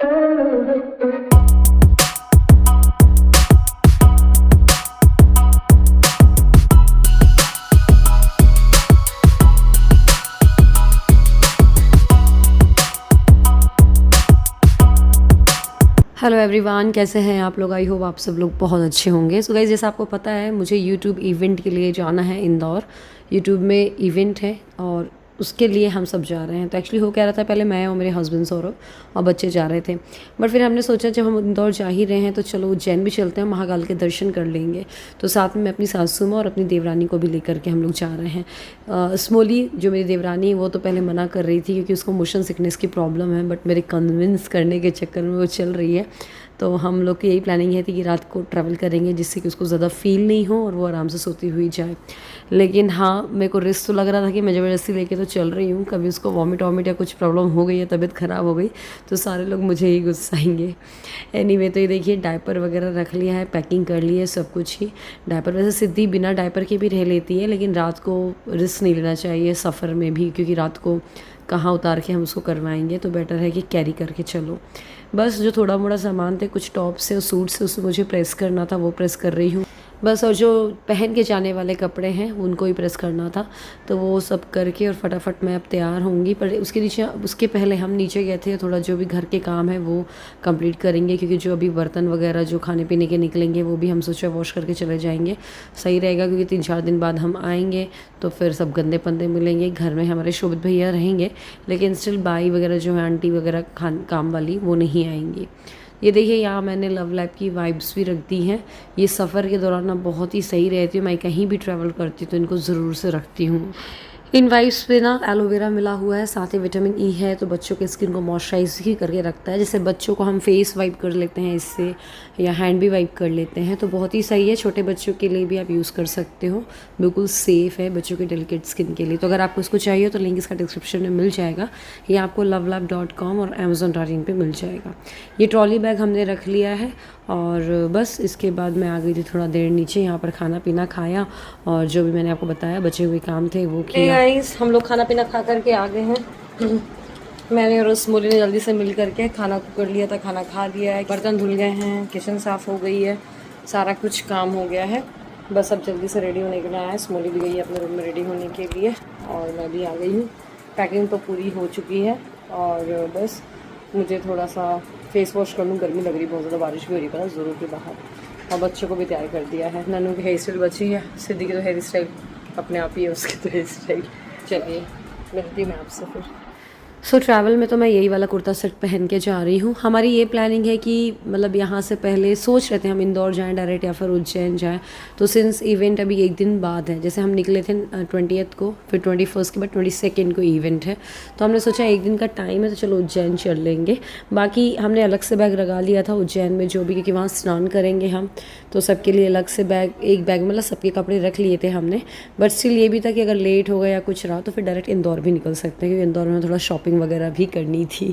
Hello everyone, कैसे हैं आप लोग? आई होप आप सब लोग बहुत अच्छे होंगे। सो गाइस, जैसा आपको पता है मुझे यूट्यूब इवेंट के लिए जाना है इंदौर। यूट्यूब में इवेंट है और उसके लिए हम सब जा रहे हैं। तो एक्चुअली हो क्या रहा था, पहले मैं और मेरे हस्बैंड सौरभ और बच्चे जा रहे थे, बट फिर हमने सोचा जब हम इंदौर जा ही रहे हैं तो चलो उज्जैन भी चलते हैं, महाकाल के दर्शन कर लेंगे। तो साथ में अपनी सासू माँ और अपनी देवरानी को भी लेकर के हम लोग जा रहे हैं। स्मोली जो मेरी देवरानी है वो तो पहले मना कर रही थी क्योंकि उसको मोशन सिकनेस की प्रॉब्लम है, बट मेरे कन्विंस करने के चक्कर में वो चल रही है। तो हम लोग की यही प्लानिंग है थी कि रात को ट्रैवल करेंगे जिससे कि उसको ज़्यादा फील नहीं हो और वो आराम से सोती हुई जाए। लेकिन हाँ, मेरे को रिस्क तो लग रहा था कि मैं ज़बरदस्ती लेके तो चल रही हूँ, कभी उसको वॉमिट वॉमिट या कुछ प्रॉब्लम हो गई या तबीयत ख़राब हो गई तो सारे लोग मुझे ही गुस्साएंगे। एनीवे, तो ये देखिए डायपर वगैरह रख लिया है, पैकिंग कर ली है सब कुछ ही। डायपर वैसे सिद्धि बिना डायपर के भी रह लेती है, लेकिन रात को रिस्क नहीं लेना चाहिए सफ़र में भी, क्योंकि रात को कहाँ उतार के हम उसको करवाएंगे, तो बेटर है कि कैरी करके चलो। बस जो थोड़ा मोड़ा सामान थे, कुछ टॉप्स है, सूट्स है, उसको मुझे प्रेस करना था, वो प्रेस कर रही हूँ बस। और जो पहन के जाने वाले कपड़े हैं उनको ही प्रेस करना था, तो वो सब करके और फटाफट मैं अब तैयार होंगी। पर उसके पहले हम नीचे गए थे, थोड़ा जो भी घर के काम है वो कंप्लीट करेंगे, क्योंकि जो अभी बर्तन वगैरह जो खाने पीने के निकलेंगे वो भी हम सोचा वॉश करके चले जाएंगे, सही रहेगा। क्योंकि 3-4 दिन बाद हम आएंगे तो फिर सब गंदे पंदे मिलेंगे। घर में हमारे शोभित भैया रहेंगे, लेकिन स्टिल बाई वगैरह जो है आंटी वगैरह काम वाली वो नहीं आएंगी। ये देखिए यहाँ मैंने लव लाइफ की वाइब्स भी रख दी हैं। ये सफ़र के दौरान ना बहुत ही सही रहती है, मैं कहीं भी ट्रैवल करती हूँ तो इनको ज़रूर से रखती हूँ। इन वाइप्स पे ना एलोवेरा मिला हुआ है, साथ ही विटामिन ई है, तो बच्चों के स्किन को मॉइस्चराइज ही करके रखता है। जैसे बच्चों को हम फेस वाइप कर लेते हैं इससे, या हैंड भी वाइप कर लेते हैं, तो बहुत ही सही है। छोटे बच्चों के लिए भी आप यूज़ कर सकते हो, बिल्कुल सेफ़ है बच्चों के डेलिकेट स्किन के लिए। तो अगर आपको इसको चाहिए तो लिंक इसका डिस्क्रिप्शन में मिल जाएगा, या आपको lovelab.com और amazon.in पे मिल जाएगा। ये ट्रॉली बैग हमने रख लिया है और बस इसके बाद मैं आ गई थी थोड़ा देर नीचे, यहाँ पर खाना पीना खाया और जो भी मैंने आपको बताया बचे हुए काम थे वो किया। गाइस, हम लोग खाना पीना खा करके आ गए हैं। मैंने और स्मोली ने जल्दी से मिल करके खाना कर लिया था, खाना खा लिया है, बर्तन धुल गए हैं, किचन साफ़ हो गई है, सारा कुछ काम हो गया है। बस अब जल्दी से रेडी होने के लिए आया है। स्मोली भी गई है अपने रूम में रेडी होने के लिए और मैं भी आ गई हूँ। पैकिंग तो पूरी हो चुकी है और बस मुझे थोड़ा सा फेस वॉश कर लूँ, गर्मी लग रही बहुत ज़्यादा, बारिश भी हो रही है पता ज़रूर के बाहर। और बच्चों को भी तैयार कर दिया है। नन्नू की हेयर स्टाइल बची है, सिद्धि की तो हेयर स्टाइल अपने आप ही है, उसकी तो हेयर स्टाइल। चलिए मिलती मैं आपसे फिर। ट्रैवल में तो मैं यही वाला कुर्ता सेट पहन के जा रही हूँ। हमारी ये प्लानिंग है कि मतलब यहाँ से पहले सोच रहे थे हम इंदौर जाएं डायरेक्ट या फिर उज्जैन जाएं, तो सिंस इवेंट अभी एक दिन बाद है, जैसे हम निकले थे 20th को, फिर 21st के बाद 22nd को इवेंट है, तो हमने सोचा एक दिन का टाइम है तो चलो उज्जैन चल लेंगे। बाकी हमने अलग से बैग लगा लिया था उज्जैन में जो भी, क्योंकि वहाँ स्नान करेंगे हम, तो सबके लिए अलग से बैग, एक बैग मतलब सबके कपड़े रख लिए थे हमने। बट स्टिल ये भी था कि अगर लेट हो गया या कुछ रहा तो फिर डायरेक्ट इंदौर भी निकल सकते हैं, क्योंकि इंदौर में थोड़ा शॉपिंग वगैरह भी करनी थी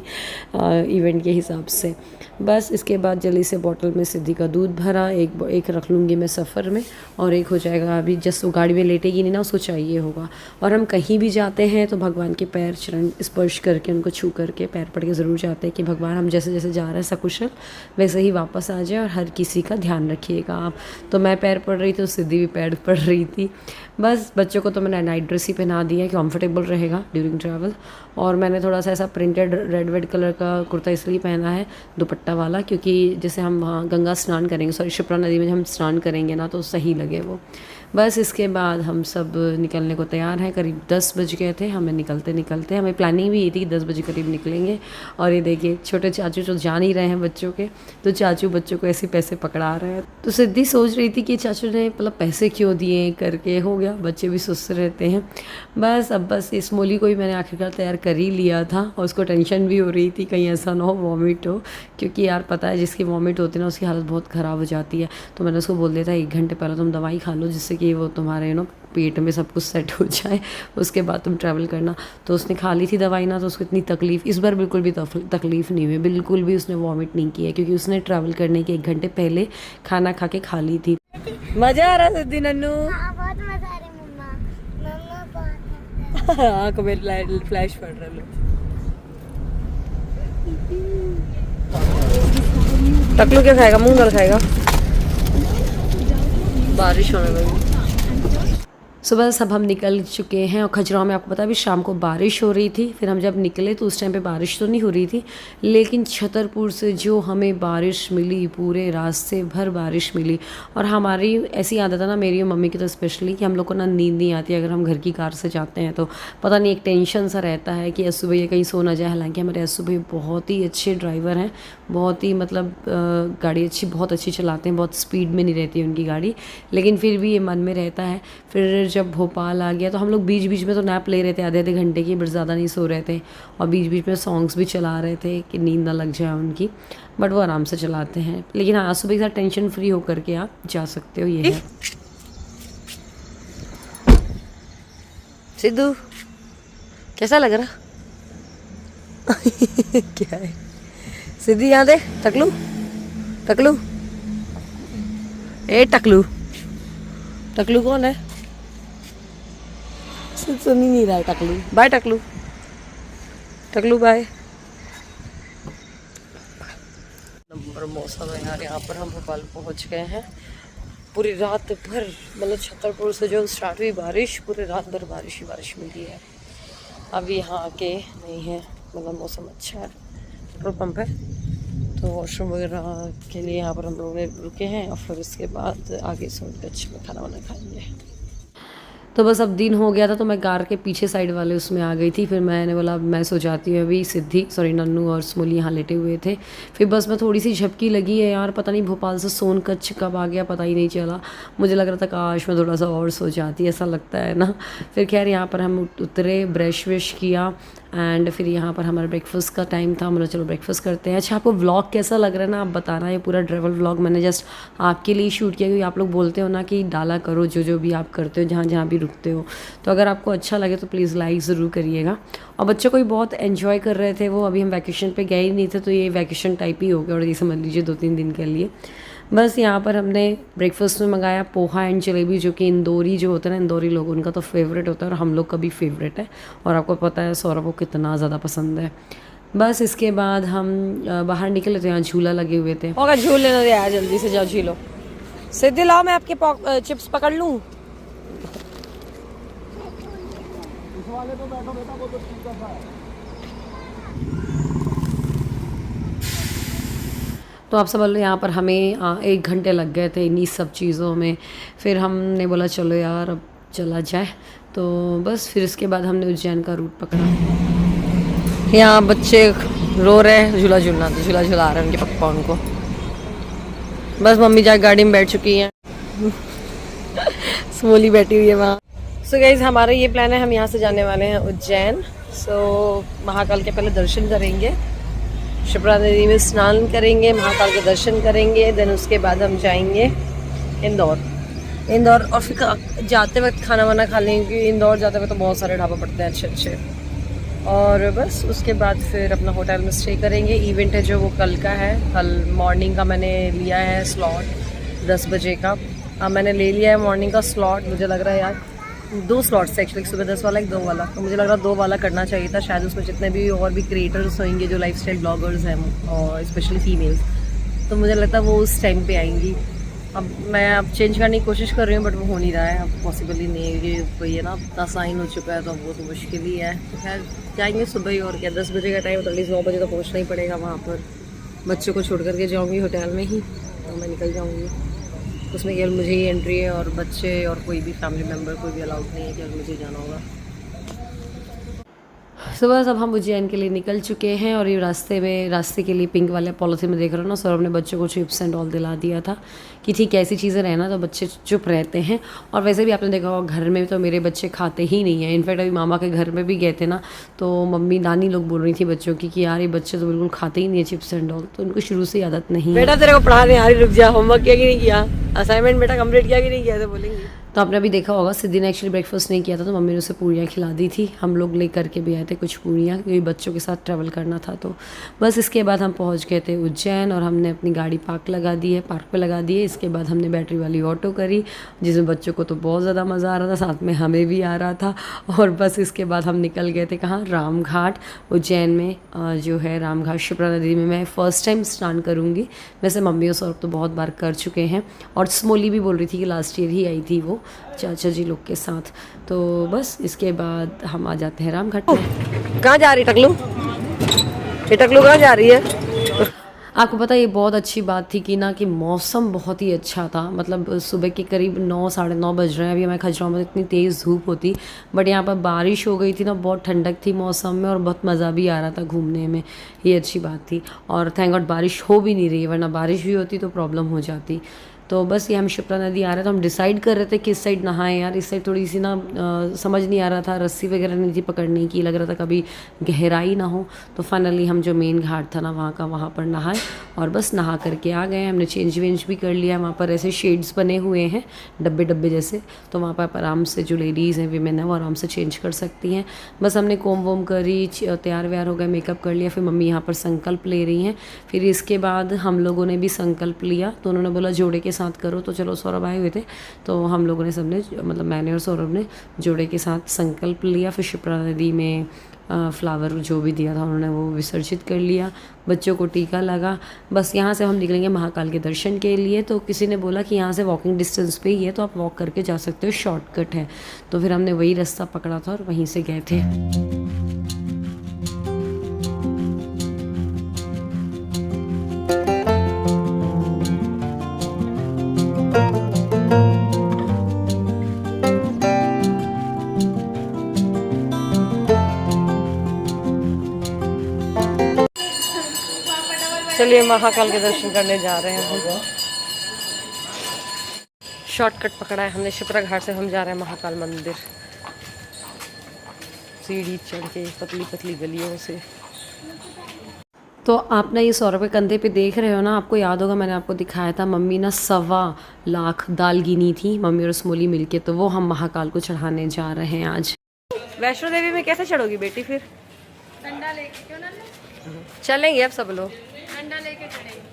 इवेंट के हिसाब से। बस इसके बाद जल्दी से बॉटल में सिद्धि का दूध भरा, एक रख लूँगी मैं सफ़र में और एक हो जाएगा अभी, जस्ट वो गाड़ी में लेटेगी नहीं ना, उसको चाहिए होगा। और हम कहीं भी जाते हैं तो भगवान के पैर चरण स्पर्श करके, उनको छू करके पैर पड़ के ज़रूर जाते हैं कि भगवान हम जैसे जैसे जा रहे हैं सकुशल वैसे ही वापस आ जाए और हर किसी का ध्यान रखिएगा आप। तो मैं पैर पड़ रही थी तो सिद्धि भी पैर पड़ रही थी। बस बच्चों को तो मैंने नाइट ड्रेस ही पहना दी है कि कंफर्टेबल रहेगा ड्यूरिंग ट्रैवल। और मैंने थोड़ा सा ऐसा प्रिंटेड रेड कलर का कुर्ता इसलिए पहना है दुपट्टा वाला, क्योंकि जैसे हम वहाँ गंगा स्नान करेंगे, सॉरी शिप्रा नदी में हम स्नान करेंगे ना, तो सही लगे वो। बस इसके बाद हम सब निकलने को तैयार हैं। करीब 10 बज गए थे हमें निकलते हमें प्लानिंग भी ये थी कि 10 बजे करीब निकलेंगे। और ये देखिए छोटे चाचू जो जान ही रहे हैं बच्चों के, तो चाचू बच्चों को ऐसे पैसे पकड़ा रहे हैं। तो सिद्धि सोच रही थी कि चाचू ने मतलब पैसे क्यों दिए करके, हो गया, बच्चे भी सुस्त रहते हैं। बस अब बस इस मोली को ही मैंने आखिरकार तैयार कर ही लिया था और उसको टेंशन भी हो रही थी कहीं ऐसा ना हो वॉमिट हो, क्योंकि यार पता है जिसकी वॉमिट होती है ना उसकी हालत बहुत ख़राब हो जाती है। तो मैंने उसको बोल दिया था 1 घंटे पहले तुम दवाई खा लो जिससे कि वो तुम्हारे पेट में सब कुछ सेट हो जाए, उसके बाद तुम ट्रैवल करना। तो उसने खा ली थी दवाई ना, तो उसको इतनी तकलीफ़ इस बार बिल्कुल भी तकलीफ़ नहीं हुई, बिल्कुल भी उसने वॉमिट नहीं किया, क्योंकि उसने ट्रैवल करने के 1 घंटे पहले खाना खा के खा ली थी। मज़ा आ रहा है सिद्धि नन्नू? बहुत मजा आ रहा है मम्मा, मम्मा बहुत आँख में फ्लैश पड़ रहा है। टकलू क्या खाएगा? मूंग दाल खाएगा। बारिश होने लगी। सुबह सब हम निकल चुके हैं और खजुराहो में आपको पता है अभी शाम को बारिश हो रही थी। फिर हम जब निकले तो उस टाइम पे बारिश तो नहीं हो रही थी, लेकिन छतरपुर से जो हमें बारिश मिली, पूरे रास्ते भर बारिश मिली। और हमारी ऐसी आदत है ना, मेरी और मम्मी की तो स्पेशली, कि हम लोग को ना नींद नहीं आती अगर हम घर की कार से जाते हैं तो। पता नहीं एक टेंशन सा रहता है कि अस्सू भैया कहीं सो ना जाए। हालांकि हमारे अस्सू भैया बहुत ही अच्छे ड्राइवर हैं, बहुत ही मतलब गाड़ी बहुत अच्छी चलाते हैं, बहुत स्पीड में नहीं रहती है उनकी गाड़ी, लेकिन फिर भी ये मन में रहता है। फिर जब भोपाल आ गया तो हम लोग बीच बीच में तो नैप ले रहे थे आधे आधे घंटे की, बट ज़्यादा नहीं सो रहे थे। और बीच बीच में सॉन्ग्स भी चला रहे थे कि नींद ना लग जाए उनकी, बट वो आराम से चलाते हैं। लेकिन हाँ, सुबह के साथ टेंशन फ्री होकर के आप जा सकते हो। ये है सिद्धू, कैसा लग रहा? क्या है सिद्धू? यहाँ दे टकलू, टकलू, ए टकलू, टकलू कौन है? सुन ही नहीं रहा है टकलू। बाय टकलू, टकलू बाय। नंबर मौसम है यार, यहाँ पर हम भोपाल पहुँच गए हैं। पूरी रात भर मतलब छतरपुर से जो स्टार्ट हुई बारिश, पूरी रात भर बारिश ही बारिश मिली है। अभी यहाँ आके नहीं है, मतलब मौसम अच्छा है। पेट्रोल पंप है तो वॉशरूम वगैरह के लिए यहाँ पर हम लोग रुके हैं, और फिर उसके बाद आगे सोनगंज में खाना वाना खाएंगे। तो बस अब दिन हो गया था तो मैं कार के पीछे साइड वाले उसमें आ गई थी। फिर मैंने बोला मैं सो जाती हूँ अभी। नन्नू और स्मोली यहाँ लेटे हुए थे। फिर बस में थोड़ी सी झपकी लगी है यार, पता नहीं भोपाल से सोनकच्छ कब आ गया पता ही नहीं चला। मुझे लग रहा था काश मैं थोड़ा सा और सो जाती, ऐसा लगता है ना। फिर खैर यहाँ पर हम उतरे, ब्रश व्रश किया, एंड फिर यहाँ पर हमारा ब्रेकफास्ट का टाइम था। मतलब चलो ब्रेकफास्ट करते हैं। अच्छा, आपको व्लॉग कैसा लग रहा है ना, आप बताना। ये पूरा ट्रैवल व्लॉग मैंने जस्ट आपके लिए शूट किया, क्योंकि आप लोग बोलते हो ना कि डाला करो जो जो भी आप करते हो, जहाँ जहाँ भी रुकते हो। तो अगर आपको अच्छा लगे तो प्लीज़ लाइक ज़रूर करिएगा। और बच्चों को भी बहुत एंजॉय कर रहे थे वो। अभी हम वैकेशन पे गए ही नहीं थे, तो ये वैकेशन टाइप ही हो गया, और ये समझ लीजिए 2-3 दिन के लिए। बस यहाँ पर हमने ब्रेकफास्ट में मंगाया पोहा एंड जलेबी, जो कि इंदौरी जो होता है ना, इंदौरी लोग उनका तो फेवरेट होता है, और हम लोग का भी फेवरेट है। और आपको पता है सौरभ को कितना ज़्यादा पसंद है। बस इसके बाद हम बाहर निकले तो यहाँ झूला लगे हुए थे। होगा झूल लेना यार, जल्दी से जाओ झूलो। सीधे लाओ, मैं आपके चिप्स पकड़ लूँ। तो आप समझ लो यहाँ पर हमें 1 घंटे लग गए थे इन्हीं सब चीज़ों में। फिर हमने बोला चलो यार अब चला जाए। तो बस फिर इसके बाद हमने उज्जैन का रूट पकड़ा। यहाँ बच्चे रो रहे हैं, झूला झूलना, तो झूला झूला रहे हैं उनके पप्पा उनको। बस मम्मी जाके गाड़ी में बैठ चुकी हैं। स्मोली बैठी हुई है वहाँ। सो गाइस, हमारा ये प्लान है, हम यहाँ से जाने वाले हैं उज्जैन। सो महाकाल के पहले दर्शन करेंगे, शिप्रा नदी में स्नान करेंगे, महाकाल के दर्शन करेंगे, देन उसके बाद हम जाएंगे इंदौर। और फिर जाते वक्त खाना वाना खा लेंगे, क्योंकि इंदौर जाते वक्त तो बहुत सारे ढाबा पड़ते हैं अच्छे अच्छे। और बस उसके बाद फिर अपना होटल में स्टे करेंगे। इवेंट है जो वो कल का है, कल मॉर्निंग का मैंने लिया है स्लॉट 10 बजे का। मैंने ले लिया है मॉर्निंग का स्लॉट। मुझे लग रहा है यार 2 स्लॉट्स एक्चुअली, सुबह 10 वाला, एक 2 वाला। तो मुझे लग रहा है 2 वाला करना चाहिए था। शायद उसमें जितने भी और भी क्रिएटर्स होंगे जो लाइफस्टाइल ब्लॉगर्स हैं, और स्पेशली फीमेल्स, तो मुझे लगता है वो उस टाइम पे आएंगी। अब मैं अब चेंज करने की कोशिश कर रही हूँ, बट वो हो नहीं रहा है, अब पॉसिबल ही नहीं है, क्योंकि कोई है ना इतना साइन हो चुका है, तो वो तो मुश्किल ही है। तो खैर जाएंगे सुबह ही, और क्या 10 बजे का टाइम, तो एटलीस्ट 9 बजे तो पहुँचना ही पड़ेगा वहाँ पर। बच्चों को छोड़ करके जाऊँगी होटल में ही, तो मैं निकल जाऊँगी। उसमें केवल मुझे ही एंट्री है, और बच्चे और कोई भी फैमिली मेम्बर कोई भी अलाउड नहीं है, केवल मुझे जाना होगा। सुबह सब हम उज्जैन के लिए निकल चुके हैं, और ये रास्ते के लिए पिंक वाले पॉलिथीन में देख रहे हो ना, सौरभ ने बच्चों को चिप्स एंड ऑल दिला दिया था कि ठीक है ऐसी चीज़ें रहना तो बच्चे चुप रहते हैं। और वैसे भी आपने देखा होगा घर में तो मेरे बच्चे खाते ही नहीं हैं। इनफैक्ट अभी मामा के घर में भी गए थे ना, तो मम्मी नानी लोग बोल रही थी बच्चों की कि यार ये बच्चे तो बिल्कुल खाते ही नहीं है चिप्स एंड ऑल, तो उनको शुरू से आदत नहीं है। बेटा तेरे को पढ़ा रहे, यार रुक जा, होमवर्क किया कि नहीं किया, असाइनमेंट बेटा कंप्लीट किया कि नहीं किया, तो बोलेंगे। तो आपने अभी देखा होगा सिद्धि ने एक्चुअली ब्रेकफास्ट नहीं किया था, तो मम्मी ने उसे पूड़ियाँ खिला दी थी। हम लोग ले करके भी आए थे कुछ पूड़ियाँ, क्योंकि बच्चों के साथ ट्रैवल करना था। तो बस इसके बाद हम पहुँच गए थे उज्जैन, और हमने अपनी गाड़ी पार्क पे लगा दी है। इसके बाद हमने बैटरी वाली ऑटो करी, जिसमें बच्चों को तो बहुत ज़्यादा मज़ा आ रहा था, साथ में हमें भी आ रहा था। और बस इसके बाद हम निकल गए थे कहाँ, रामघाट उज्जैन में। जो है रामघाट शिप्रा नदी में मैं फ़र्स्ट टाइम स्नान करूँगी। वैसे मम्मी और सौरभ तो बहुत बार कर चुके हैं, और स्मोली भी बोल रही थी कि लास्ट ईयर ही आई थी वो चाचा जी लोग के साथ। तो बस इसके बाद हम आ जाते हैं रामघाट में। कहाँ जा रही टकलू? ये टकलू कहाँ जा रही है? आपको पता है ये बहुत अच्छी बात थी कि मौसम बहुत ही अच्छा था। मतलब सुबह के करीब 9 साढ़े 9 बज रहे हैं। अभी हमारे खजुराहो में इतनी तेज़ धूप होती, बट यहाँ पर बारिश हो गई थी ना, बहुत ठंडक थी मौसम में, और बहुत मज़ा भी आ रहा था घूमने में। ये अच्छी बात थी, और थैंक गॉड बारिश हो भी नहीं रही है, वरना बारिश भी होती तो प्रॉब्लम हो जाती। तो बस ये हम शिप्रा नदी आ रहे थे, तो हम डिसाइड कर रहे थे किस साइड नहाएं यार। इस साइड थोड़ी सी समझ नहीं आ रहा था, रस्सी वगैरह नहीं थी पकड़ने की, लग रहा था कभी गहराई ना हो। तो फाइनली हम जो मेन घाट था ना वहाँ पर नहाए, और बस नहा करके आ गए। हमने चेंज वेंज भी कर लिया। वहाँ पर ऐसे शेड्स बने हुए हैं डब्बे जैसे, तो वहाँ पर आप आराम से जो लेडीज़ हैं, वीमेन हैं, वो आराम से चेंज कर सकती हैं। बस हमने कोम वोम करी, तैयार व्यार हो गए, मेकअप कर लिया। फिर मम्मी यहाँ पर संकल्प ले रही हैं। फिर इसके बाद हम लोगों ने भी संकल्प लिया, तो उन्होंने बोला जोड़े के साथ करो। तो चलो सौरभ आए हुए थे, तो हम लोगों ने सबने, मतलब मैंने और सौरभ ने जोड़े के साथ संकल्प लिया। फिर शिप्रा नदी में फ्लावर जो भी दिया था उन्होंने वो विसर्जित कर लिया। बच्चों को टीका लगा। बस यहाँ से हम निकलेंगे महाकाल के दर्शन के लिए। तो किसी ने बोला कि यहाँ से वॉकिंग डिस्टेंस पे ही है, तो आप वॉक करके जा सकते हो, शॉर्टकट है। तो फिर हमने वही रास्ता पकड़ा था और वहीं से गए थे। चलिए महाकाल के दर्शन करने जा रहे हैं हम। शॉर्टकट पकड़ा है हमने, शिप्रा घाट से हम जा रहे हैं महाकाल मंदिर, सीढ़ी चढ़ के पतली पतली गलियों से। तो आप ना ये सौरभ के कंधे पे देख रहे हो ना, आपको याद होगा मैंने आपको दिखाया था, मम्मी ना 1.25 लाख दाल गिनी थी मम्मी और स्मोली मिलके। तो वो हम महाकाल को चढ़ाने जा रहे हैं आज। वैष्णो देवी में कैसे चढ़ोगी बेटी? फिर डंडा लेके क्यों ना चलेंगे अब सब लोग। डंडा लेके चढ़ेंगे।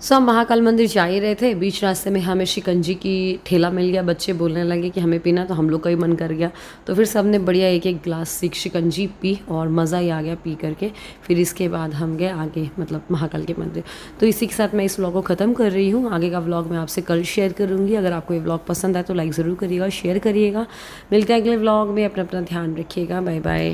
हम महाकाल मंदिर जा ही रहे थे, बीच रास्ते में हमें शिकंजी की ठेला मिल गया। बच्चे बोलने लगे कि हमें पीना, तो हम लोग का भी मन कर गया। तो फिर सब ने बढ़िया एक एक ग्लास शिकंजी पी, और मज़ा ही आ गया पी करके। फिर इसके बाद हम गए आगे, मतलब महाकाल के मंदिर। तो इसी के साथ मैं इस व्लॉग को ख़त्म कर रही हूँ। आगे का व्लॉग मैं आपसे कल शेयर करूँगी। अगर आपको ये व्लॉग पसंद आए तो लाइक ज़रूर करिएगा, शेयर करिएगा। मिलते हैं अगले व्लॉग में। अपना ध्यान रखिएगा। Bye bye.